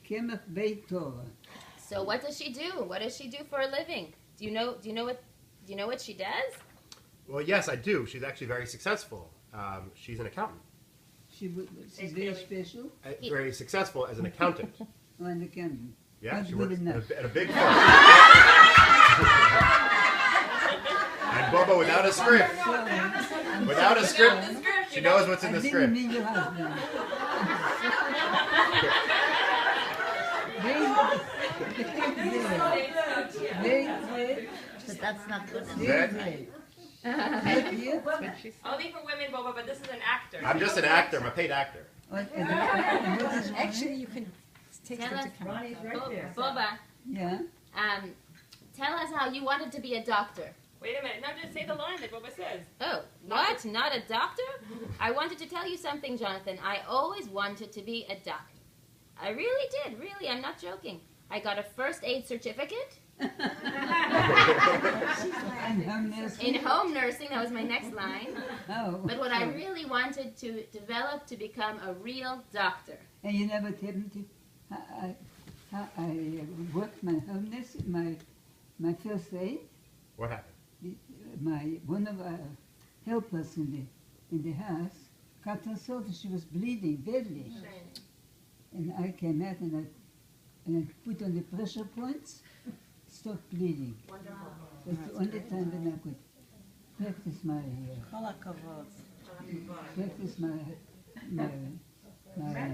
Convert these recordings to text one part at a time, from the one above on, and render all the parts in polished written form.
Kemach Beit Torah. So what does she do? What does she do for a living? Do you know what she does? Well, yes, I do. She's actually very successful. She's an accountant. She's very special. Very successful as an accountant. Oh, an accountant. Yeah, Not she good works enough. at a big firm. And Boba, without a script, without a script, she knows what's in the I didn't script. mean your husband. Very, But that's not good enough. very great. Only for women, Boba, but this is an actor. I'm just an actor. I'm a paid actor. Actually, you can take Tell them us, to come. Boba, Yeah. tell us how you wanted to be a doctor. Wait a minute. No, just say the line that Boba says. Oh, what? Not a doctor? I wanted to tell you something, Jonathan. I always wanted to be a doctor. I really did, really. I'm not joking. I got a first aid certificate And home nursing. in home nursing. That was my next line. Oh. But what I really wanted to develop to become a real doctor. And you never tell me to. I worked my home nursing, my first aid. What happened? One of our helpers in the house cut herself and she was bleeding badly. And I came out and I put on the pressure points, stopped bleeding. Wonderful. That's the only time when I could practice my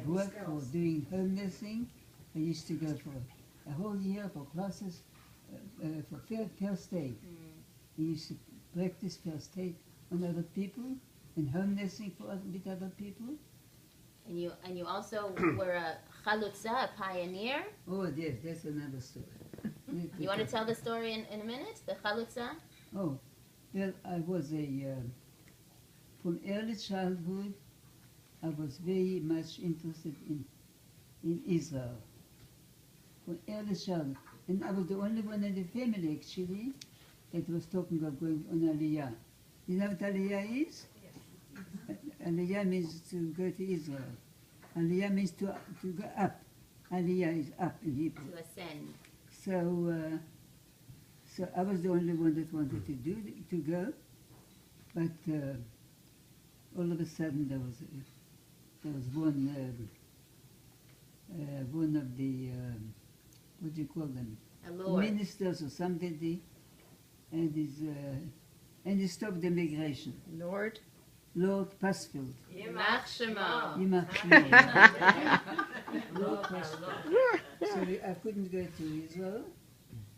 work for doing home nursing. I used to go for a whole year for classes for first aid. I used to practice first aid on other people and home nursing with other people. And you also were a chalutza, a pioneer. Oh, yes, that's another story. You want to tell the story in a minute? The chalutza? Oh, well, I was from early childhood, I was very much interested in Israel. From early childhood. And I was the only one in the family, actually, that was talking of going on Aliyah. You know what Aliyah is? Aliyah means to go to Israel. Aliyah means to go up. Aliyah is up in Hebrew. To ascend. So I was the only one that wanted to go, but all of a sudden there was one of the what do you call them? A lord. Ministers or something, and he stopped the migration. Lord. Lord Pasfield. Yimach Shemo. Yimach Shemo. Lord Pasfield. So I couldn't go to Israel.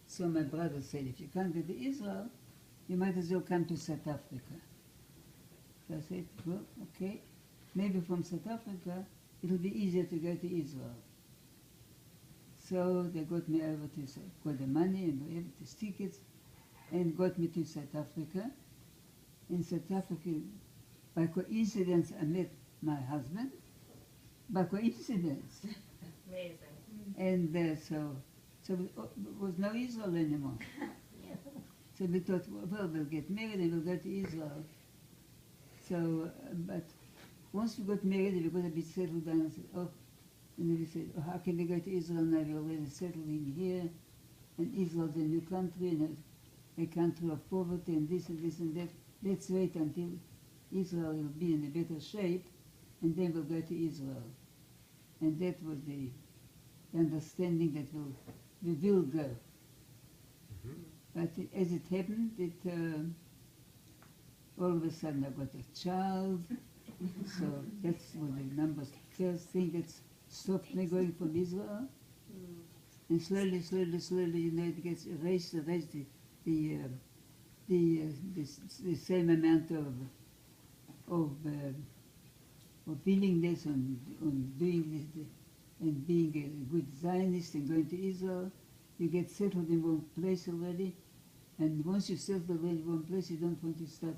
So my brother said, if you can't go to Israel, you might as well come to South Africa. So I said, well, okay. Maybe from South Africa, it'll be easier to go to Israel. So they got me over to, got the money and the tickets, and got me to South Africa. In South Africa, by coincidence, I met my husband. By coincidence. Amazing. And so there was no Israel anymore. So we thought, well, we'll get married and we'll go to Israel. So, but once we got married, we got a bit settled down. And said, and then we said, how can we go to Israel now? We're already settled in here. And Israel's a new country and a country of poverty and this and that. Let's wait until Israel will be in a better shape, and then we'll go to Israel. And that was the understanding that we will go. But as it happened, all of a sudden I got a child. So that's what the first thing that stopped me going from Israel. And slowly, it gets erased the same amount of willingness on doing this and being a good Zionist and going to Israel. You get settled in one place already, and once you settle in one place, you don't want to start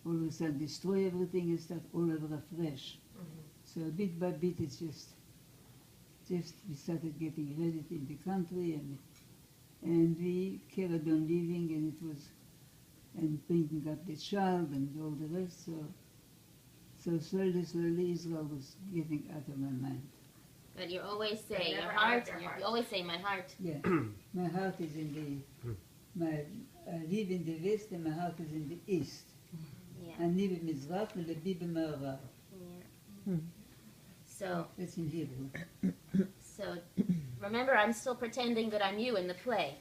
all of a sudden destroy everything and start all over afresh. So bit by bit, it's just we started getting ready in the country, and we carried on living, and it was bringing up the child and all the rest. So slowly, Israel was getting out of my mind. But you always say Never your out heart. of your heart. You always say my heart. Yeah. My heart is in I live in the west and my heart is in the east. Yeah. אני במזרח ולבי במערב. Yeah. So, That's in Hebrew. remember, I'm still pretending that I'm you in the play.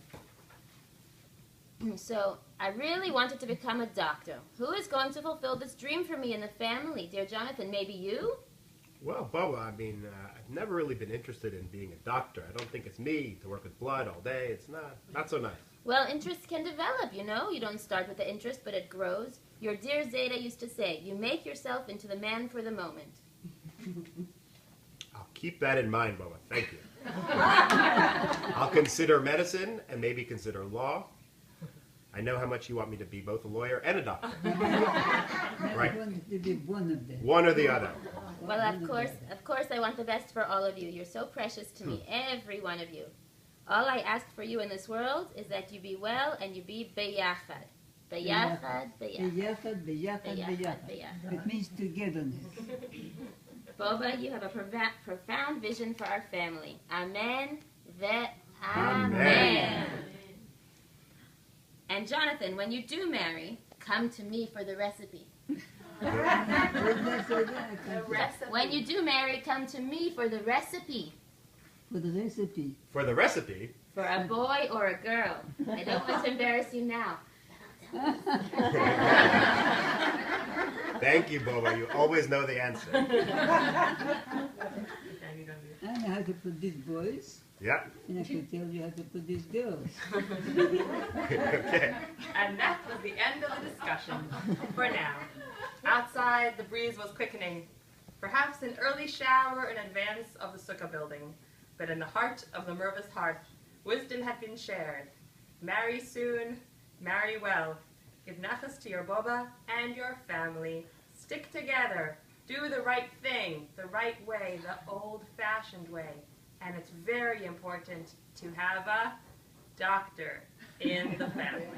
So, I really wanted to become a doctor. Who is going to fulfill this dream for me and the family? Dear Jonathan, maybe you? Well, Bubba, I mean, I've never really been interested in being a doctor. I don't think it's me to work with blood all day. It's not so nice. Well, interests can develop, you know. You don't start with the interest, but it grows. Your dear Zeta used to say, you make yourself into the man for the moment. I'll keep that in mind, Bubba. Thank you. I'll consider medicine and maybe consider law. I know how much you want me to be both a lawyer and a doctor. Right. I want to be one of them. One or the other. Well, of course, I want the best for all of you. You're so precious to me, every one of you. All I ask for you in this world is that you be well and you be beyachad. Beyachad, beyachad. Beyachad, beyachad, beyachad. It means togetherness. Boba, you have a profound vision for our family. Amen. Amen. Amen. And Jonathan, when you do marry, come to me for the recipe. When you do marry, come to me for the recipe. For the recipe. For the recipe, For a boy or a girl. I don't want to embarrass you now. thank you, Bubba. You always know the answer. I know how to produce boys, Yeah. and I can tell you how to produce girls. Okay. And that was the end of the discussion for now. Outside, the breeze was quickening. Perhaps an early shower in advance of the sukkah building. But in the heart of the Merva's heart, wisdom had been shared. Marry soon, marry well. Give nachas to your boba and your family. Stick together. Do the right thing, the right way, the old-fashioned way. And it's very important to have a doctor in the family.